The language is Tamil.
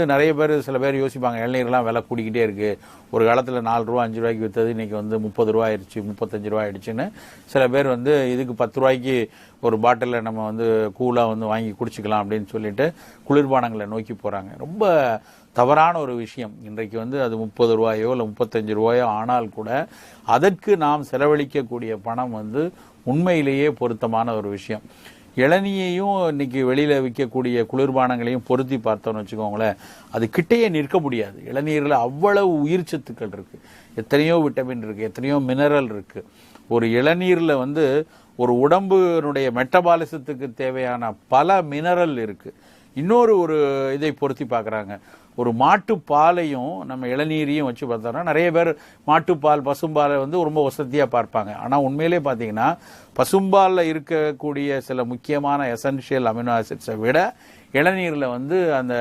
நிறைய பேர் சில பேர் யோசிப்பாங்க, இளநீர்லாம் விலை கூடிக்கிட்டே இருக்கு, ஒரு காலத்தில் 4 ரூபா 5 ரூபாய்க்கு விற்றது இன்னைக்கு 30 ரூபா ஆயிடுச்சு, 35 ரூபா ஆயிடுச்சுன்னு சில பேர் இதுக்கு 10 ரூபாய்க்கு ஒரு பாட்டிலில் நம்ம கூலாக வாங்கி குடிச்சிக்கலாம் அப்படின்னு சொல்லிட்டு குளிர்பானங்களை நோக்கி போறாங்க. ரொம்ப தவறான ஒரு விஷயம். இன்றைக்கு அது 30 ரூபாயோ இல்லை 35 ரூபாயோ ஆனால் கூட அதற்கு நாம் செலவழிக்கக்கூடிய பணம் உண்மையிலேயே பொருத்தமான ஒரு விஷயம். இளநியையும் இன்னைக்கு வெளியில விற்கக்கூடிய குளிர்பானங்களையும் பொருத்தி பார்த்தோம்னு வச்சுக்கோங்களேன், அது கிட்டையே நிற்க முடியாது. இளநீரில் அவ்வளவு உயிர் சத்துக்கள் இருக்கு, எத்தனையோ விட்டமின் இருக்கு, எத்தனையோ மினரல் இருக்கு. ஒரு இளநீர்ல ஒரு உடம்புனுடைய மெட்டபாலிசத்துக்கு தேவையான பல மினரல் இருக்கு. இன்னொரு இதை பொருத்தி பார்க்குறாங்க, ஒரு மாட்டுப்பாலையும் நம்ம இளநீரையும் வச்சு பார்த்தோம்னா நிறைய பேர் மாட்டுப்பால் பசும்பாலை ரொம்ப வசதியாக பார்ப்பாங்க. ஆனால் உண்மையிலே பார்த்தீங்கன்னா பசும்பாலில் இருக்கக்கூடிய சில முக்கியமான எசென்ஷியல் அமினோ ஆசிட்ஸை விட இளநீரில் அந்த